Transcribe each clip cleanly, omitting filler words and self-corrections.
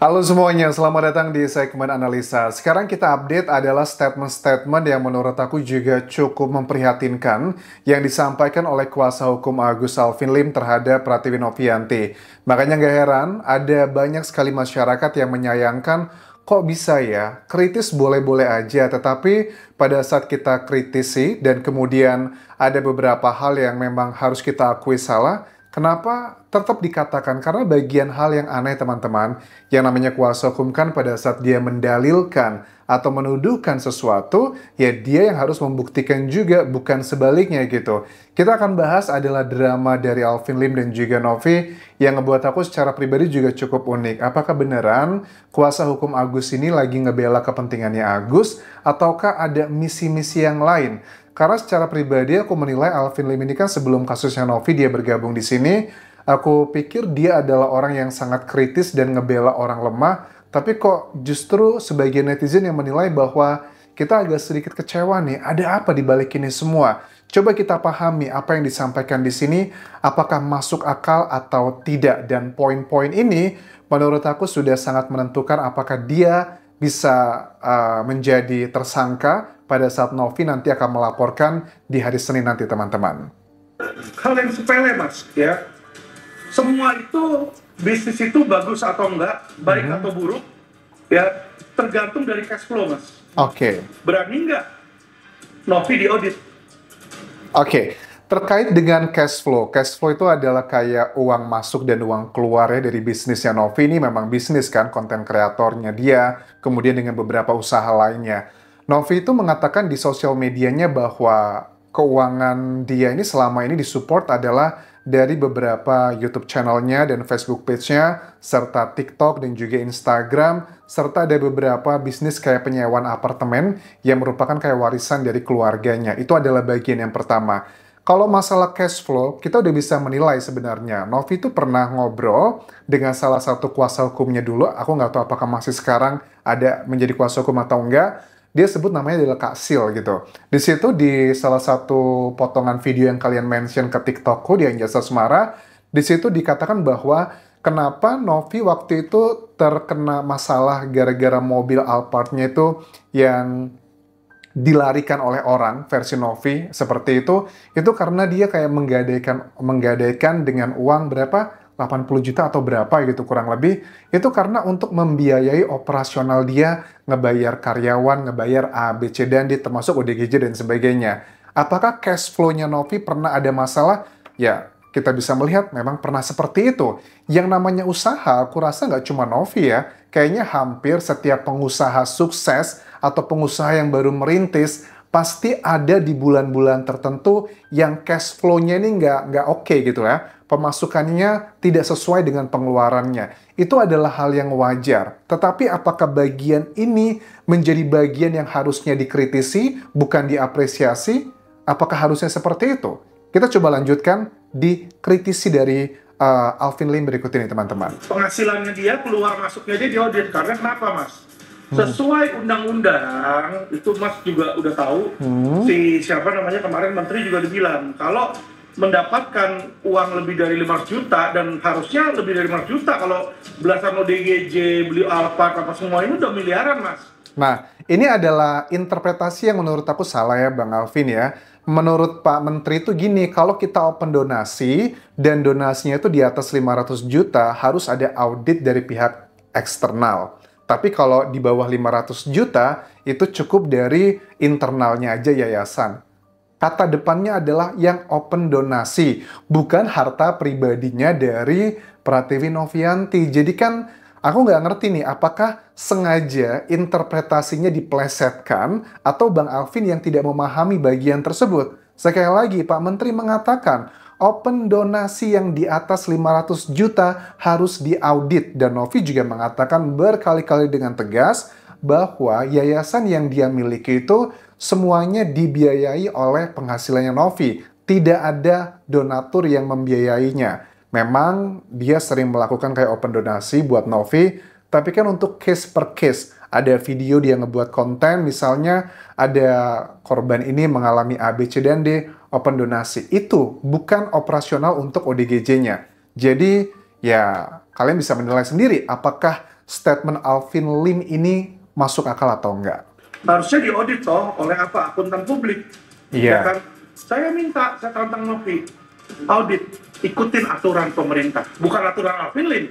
Halo semuanya, selamat datang di segmen analisa. Sekarang kita update adalah statement-statement yang menurut aku juga cukup memprihatinkan yang disampaikan oleh kuasa hukum Agus Alvin Lim terhadap Pratiwi Novianti. Makanya nggak heran, ada banyak sekali masyarakat yang menyayangkan kok bisa ya, kritis boleh-boleh aja, tetapi pada saat kita kritisi dan kemudian ada beberapa hal yang memang harus kita akui salah, kenapa tetap dikatakan? Karena bagian hal yang aneh teman-teman, yang namanya kuasa hukum kan pada saat dia mendalilkan atau menuduhkan sesuatu, ya dia yang harus membuktikan juga, bukan sebaliknya gitu. Kita akan bahas adalah drama dari Alvin Lim dan juga Novi yang ngebuat aku secara pribadi juga cukup unik. Apakah beneran kuasa hukum Agus ini lagi ngebela kepentingannya Agus, ataukah ada misi-misi yang lain? Karena secara pribadi aku menilai Alvin Lim ini kan sebelum kasusnya Novi dia bergabung di sini, aku pikir dia adalah orang yang sangat kritis dan ngebela orang lemah, tapi kok justru sebagian netizen yang menilai bahwa kita agak sedikit kecewa nih, ada apa di balik ini semua? Coba kita pahami apa yang disampaikan di sini, apakah masuk akal atau tidak, dan poin-poin ini menurut aku sudah sangat menentukan apakah dia bisa menjadi tersangka pada saat Novi nanti akan melaporkan di hari Senin nanti, teman-teman. Hal yang sepele, Mas, ya. Semua itu, bisnis itu bagus atau enggak, baik atau buruk, ya, tergantung dari cash flow, Mas. Oke. Berani enggak Novi diaudit? Oke. Terkait dengan cash flow itu adalah kayak uang masuk dan uang keluar ya dari bisnisnya Novi. Ini memang bisnis kan, konten kreatornya dia, kemudian dengan beberapa usaha lainnya. Novi itu mengatakan di sosial medianya bahwa keuangan dia ini selama ini disupport adalah dari beberapa YouTube channelnya dan Facebook page-nya, serta TikTok dan juga Instagram, serta ada beberapa bisnis kayak penyewaan apartemen yang merupakan kayak warisan dari keluarganya. Itu adalah bagian yang pertama. Kalau masalah cash flow, kita udah bisa menilai sebenarnya. Novi itu pernah ngobrol dengan salah satu kuasa hukumnya dulu. Aku nggak tahu apakah masih sekarang ada menjadi kuasa hukum atau enggak. Dia sebut namanya adalah Kak Sil gitu. Di situ di salah satu potongan video yang kalian mention ke TikTokku di Anjasa Semara, di situ dikatakan bahwa kenapa Novi waktu itu terkena masalah gara-gara mobil Alphardnya itu yang dilarikan oleh orang versi Novi seperti itu karena dia kayak menggadaikan dengan uang berapa? 80 juta atau berapa gitu kurang lebih, itu karena untuk membiayai operasional dia, ngebayar karyawan, ngebayar A, B, C, dan D, termasuk ODGJ dan sebagainya. Apakah cash flow-nya Novi pernah ada masalah? Ya, kita bisa melihat memang pernah seperti itu. Yang namanya usaha, aku rasa nggak cuma Novi ya, kayaknya hampir setiap pengusaha sukses atau pengusaha yang baru merintis, pasti ada di bulan-bulan tertentu yang cash flow-nya ini nggak oke gitu ya. Pemasukannya tidak sesuai dengan pengeluarannya. Itu adalah hal yang wajar. Tetapi apakah bagian ini menjadi bagian yang harusnya dikritisi, bukan diapresiasi? Apakah harusnya seperti itu? Kita coba lanjutkan di kritisi dari Alvin Lim berikut ini, teman-teman. Penghasilannya dia, keluar masuknya dia diaudit. Karena kenapa, Mas? Sesuai undang-undang, itu Mas juga udah tahu, si siapa namanya kemarin menteri juga dibilang, kalau mendapatkan uang lebih dari 500 juta, dan harusnya lebih dari 500 juta, kalau belasan ODGJ, beli Alphard, apa semua ini udah miliaran, Mas. Nah, ini adalah interpretasi yang menurut aku salah ya, Bang Alvin ya. Menurut Pak Menteri itu gini, kalau kita open donasi, dan donasinya itu di atas 500 juta, harus ada audit dari pihak eksternal. Tapi kalau di bawah 500 juta, itu cukup dari internalnya aja yayasan. Kata depannya adalah yang open donasi, bukan harta pribadinya dari Pratiwi Novianti. Jadi kan aku nggak ngerti nih, apakah sengaja interpretasinya diplesetkan atau Bang Alvin yang tidak memahami bagian tersebut. Sekali lagi, Pak Menteri mengatakan, open donasi yang di atas 500 juta harus diaudit. Dan Novi juga mengatakan berkali-kali dengan tegas bahwa yayasan yang dia miliki itu semuanya dibiayai oleh penghasilannya Novi. Tidak ada donatur yang membiayainya. Memang dia sering melakukan kayak open donasi buat Novi, tapi kan untuk case per case. Ada video dia ngebuat konten, misalnya ada korban ini mengalami A, B, C, dan D, open donasi. Itu bukan operasional untuk ODGJ-nya. Jadi ya kalian bisa menilai sendiri apakah statement Alvin Lim ini masuk akal atau enggak? Harusnya diaudit toh oleh apa? Akuntan publik. Iya. Ya kan? Saya tantang Novi, audit, ikutin aturan pemerintah. Bukan aturan Alvin Lim,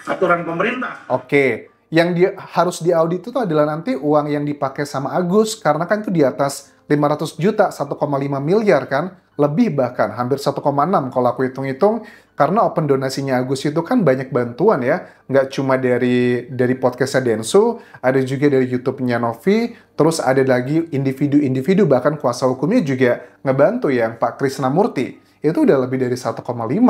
aturan pemerintah. Oke. Yang harus diaudit itu adalah nanti uang yang dipakai sama Agus, karena kan itu di atas 500 juta, 1,5 miliar kan, lebih bahkan, hampir 1,6 kalau aku hitung-hitung, karena open donasinya Agus itu kan banyak bantuan ya, nggak cuma dari podcastnya Densu, ada juga dari YouTube-nya Novi, terus ada lagi individu-individu, bahkan kuasa hukumnya juga ngebantu yang Pak Krisnamurti. Itu udah lebih dari 1,5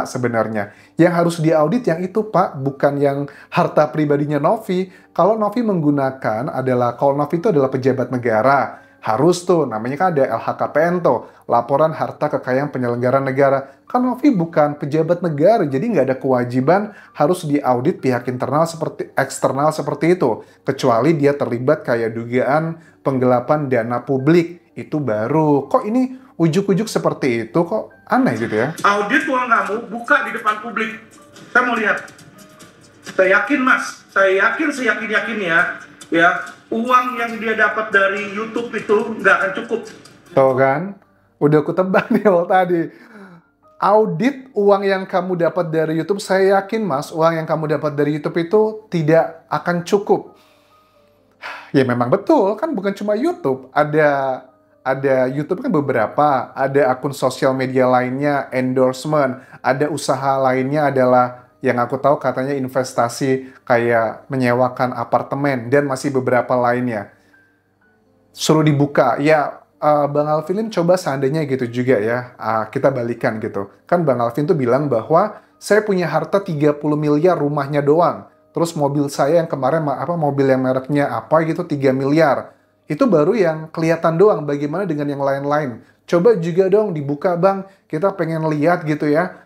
sebenarnya. Yang harus diaudit yang itu, Pak, bukan yang harta pribadinya Novi. Kalau Novi menggunakan kalau Novi itu adalah pejabat negara, harus tuh, namanya kan ada LHKPN tuh, laporan harta kekayaan penyelenggara negara. Kan Novi bukan pejabat negara, jadi nggak ada kewajiban harus diaudit pihak eksternal seperti itu. Kecuali dia terlibat kayak dugaan penggelapan dana publik. Itu baru. Kok ini ujuk-ujuk seperti itu, kok aneh gitu ya? Audit uang kamu buka di depan publik. Saya mau lihat. Saya yakin mas, seyakin-yakinnya ya, uang yang dia dapat dari YouTube itu nggak akan cukup. Tuh kan, udah aku tebak nih tadi. Audit uang yang kamu dapat dari YouTube, saya yakin mas, uang yang kamu dapat dari YouTube itu tidak akan cukup. Ya memang betul, kan bukan cuma YouTube, ada YouTube kan beberapa, ada akun sosial media lainnya, endorsement, ada usaha lainnya adalah yang aku tahu katanya investasi kayak menyewakan apartemen, dan masih beberapa lainnya. Suruh dibuka, ya Bang Alvin coba seandainya gitu juga ya, kita balikan gitu. Kan Bang Alvin tuh bilang bahwa saya punya harta 30 miliar rumahnya doang, terus mobil saya yang kemarin, mobil yang mereknya apa gitu 3 miliar. Itu baru yang kelihatan doang, bagaimana dengan yang lain-lain. Coba juga dong dibuka bang, kita pengen lihat gitu ya.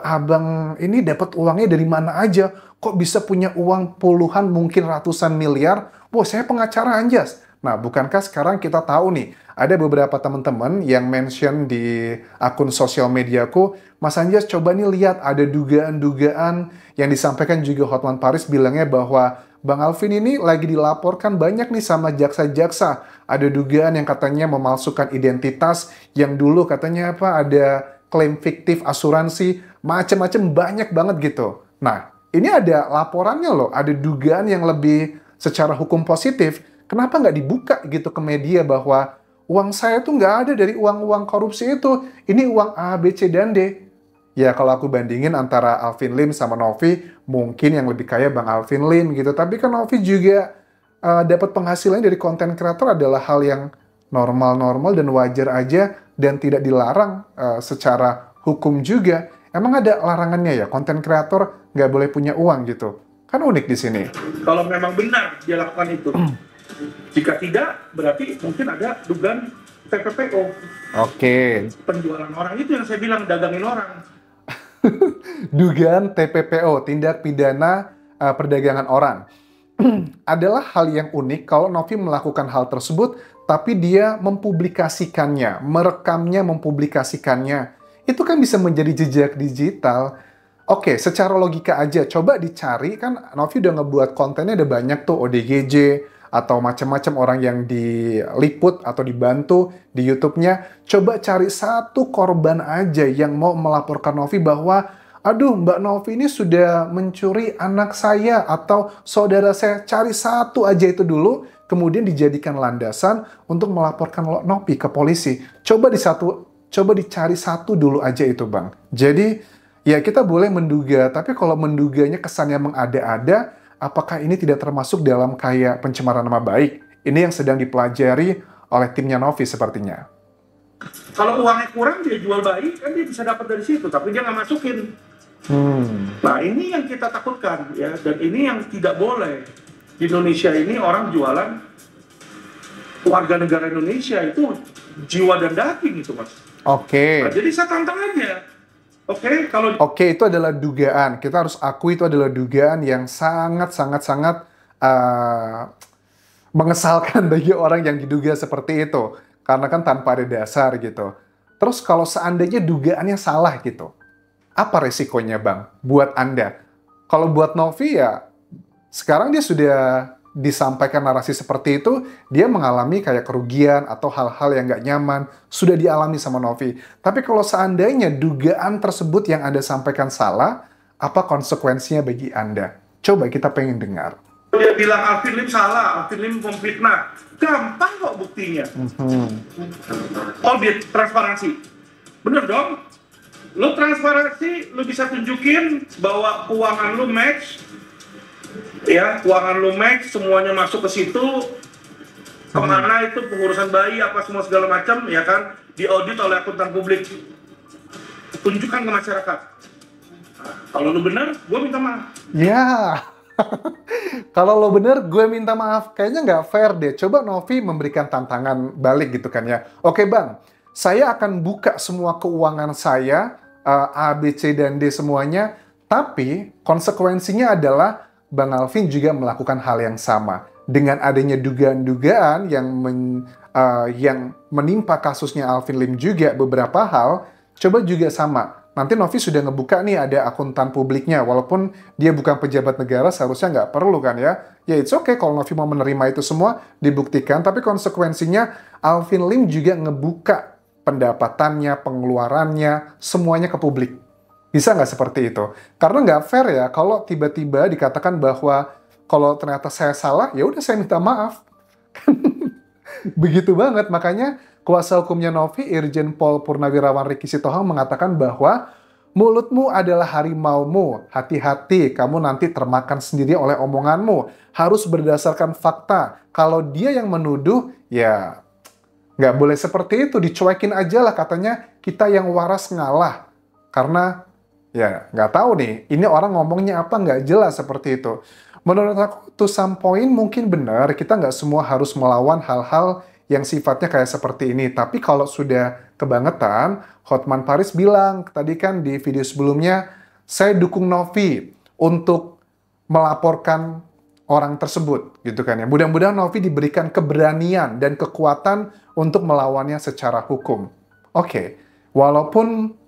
Abang ini dapat uangnya dari mana aja? Kok bisa punya uang puluhan, mungkin ratusan miliar? Wah, saya pengacara Anjas. Nah, bukankah sekarang kita tahu nih, ada beberapa teman-teman yang mention di akun sosial mediaku, Mas Anjas coba nih lihat ada dugaan-dugaan yang disampaikan juga Hotman Paris bilangnya bahwa Bang Alvin ini lagi dilaporkan banyak nih sama jaksa-jaksa. Ada dugaan yang katanya memalsukan identitas, yang dulu katanya ada klaim fiktif asuransi, macam-macam banyak banget gitu. Nah, ini ada laporannya loh, ada dugaan yang lebih secara hukum positif. Kenapa nggak dibuka gitu ke media bahwa uang saya tuh nggak ada dari uang-uang korupsi itu. Ini uang A, B, C, dan D. Ya kalau aku bandingin antara Alvin Lim sama Novi, mungkin yang lebih kaya Bang Alvin Lim gitu. Tapi kan Novi juga dapat penghasilan dari konten kreator adalah hal yang normal-normal dan wajar aja dan tidak dilarang secara hukum juga. Emang ada larangannya ya, konten kreator nggak boleh punya uang gitu? Kan unik di sini. Kalau memang benar dia lakukan itu. Jika tidak, berarti mungkin ada dugaan TPPO. Oke. Penjualan orang itu yang saya bilang, dagangin orang. Dugaan TPPO, tindak pidana perdagangan orang. Adalah hal yang unik kalau Novi melakukan hal tersebut, tapi dia mempublikasikannya, merekamnya, mempublikasikannya. Itu kan bisa menjadi jejak digital. Oke, secara logika aja, coba dicari, kan Novi udah ngebuat kontennya ada banyak tuh, ODGJ, atau macam-macam orang yang diliput atau dibantu di YouTube-nya. Coba cari satu korban aja yang mau melaporkan Novi bahwa, aduh Mbak Novi ini sudah mencuri anak saya atau saudara saya. Cari satu aja itu dulu, kemudian dijadikan landasan untuk melaporkan Novi ke polisi. Coba dicari satu dulu aja itu Bang. Jadi, ya kita boleh menduga, tapi kalau menduganya kesannya mengada-ada, apakah ini tidak termasuk dalam kayak pencemaran nama baik? Ini yang sedang dipelajari oleh timnya Novi sepertinya. Kalau uangnya kurang, dia jual bayi, kan dia bisa dapat dari situ, tapi dia nggak masukin. Nah, ini yang kita takutkan, ya, dan ini yang tidak boleh. Di Indonesia ini orang jualan, warga negara Indonesia itu jiwa dan daging itu, Mas. Oke. Nah, jadi saya tantang aja. Oke, itu adalah dugaan. Kita harus akui itu adalah dugaan yang sangat mengesalkan bagi orang yang diduga seperti itu. Karena kan tanpa ada dasar gitu. Terus kalau seandainya dugaannya salah gitu, apa resikonya Bang buat Anda? Kalau buat Novi ya Sekarang dia sudah disampaikan narasi seperti itu, dia mengalami kayak kerugian atau hal-hal yang nggak nyaman, sudah dialami sama Novi. Tapi kalau seandainya dugaan tersebut yang Anda sampaikan salah, apa konsekuensinya bagi Anda? Coba kita pengen dengar. Dia bilang Alvin Lim salah, Alvin Lim memfitnah. Gampang kok buktinya. Oh, dia transparansi. Bener dong? Lu transparansi, lu bisa tunjukin bahwa keuangan lu match, ya, keuangan lu match, semuanya masuk ke situ, kemana itu pengurusan bayi, apa semua segala macam, ya kan, diaudit oleh akuntan publik. Tunjukkan ke masyarakat. Kalau lu bener, gue minta maaf. Ya, kalau lo bener, gue minta maaf. Kayaknya nggak fair deh. Coba Novi memberikan tantangan balik gitu kan ya. Oke bang, saya akan buka semua keuangan saya, A, B, C, dan D semuanya. Tapi konsekuensinya adalah Bang Alvin juga melakukan hal yang sama. Dengan adanya dugaan-dugaan yang menimpa kasusnya Alvin Lim juga beberapa hal, coba juga sama. Nanti Novi sudah ngebuka nih ada akuntan publiknya, walaupun dia bukan pejabat negara, seharusnya nggak perlu kan ya. Ya it's okay kalau Novi mau menerima itu semua, dibuktikan, tapi konsekuensinya Alvin Lim juga ngebuka pendapatannya, pengeluarannya, semuanya ke publik. Bisa nggak seperti itu? Karena nggak fair ya kalau tiba-tiba dikatakan bahwa kalau ternyata saya salah, ya udah saya minta maaf. Begitu banget, makanya kuasa hukumnya Novi, Irjen Pol Purnawirawan Riki Sitohang mengatakan bahwa mulutmu adalah harimaumu, hati-hati kamu nanti termakan sendiri oleh omonganmu, harus berdasarkan fakta. Kalau dia yang menuduh, ya nggak boleh seperti itu, dicuekin aja lah, katanya kita yang waras ngalah. Karena ya nggak tahu nih, ini orang ngomongnya apa nggak jelas seperti itu. Menurut aku, to some point mungkin benar, kita nggak semua harus melawan hal-hal yang sifatnya kayak seperti ini. Tapi kalau sudah kebangetan, Hotman Paris bilang, tadi kan di video sebelumnya, saya dukung Novi untuk melaporkan orang tersebut, gitu kan ya. Mudah-mudahan Novi diberikan keberanian dan kekuatan untuk melawannya secara hukum. Oke, walaupun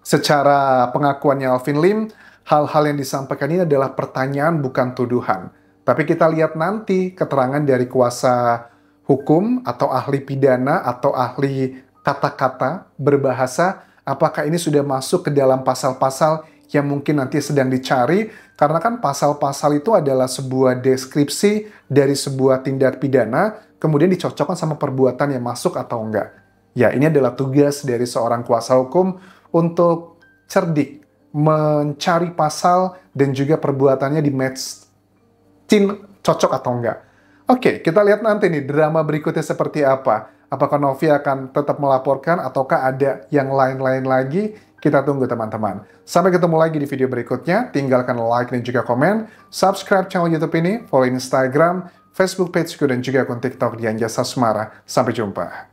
secara pengakuannya Alvin Lim, hal-hal yang disampaikan ini adalah pertanyaan bukan tuduhan. Tapi kita lihat nanti keterangan dari kuasa hukum atau ahli pidana atau ahli kata-kata berbahasa, apakah ini sudah masuk ke dalam pasal-pasal yang mungkin nanti sedang dicari, karena kan pasal-pasal itu adalah sebuah deskripsi dari sebuah tindak pidana, kemudian dicocokkan sama perbuatan yang masuk atau enggak. Ya, ini adalah tugas dari seorang kuasa hukum untuk cerdik mencari pasal dan juga perbuatannya di match-in cocok atau enggak. Oke, kita lihat nanti nih drama berikutnya seperti apa. Apakah Novi akan tetap melaporkan ataukah ada yang lain-lain lagi? Kita tunggu teman-teman. Sampai ketemu lagi di video berikutnya. Tinggalkan like dan juga komen. Subscribe channel YouTube ini, follow Instagram, Facebook pageku dan juga akun TikTok Dian Jasa Semara. Sampai jumpa.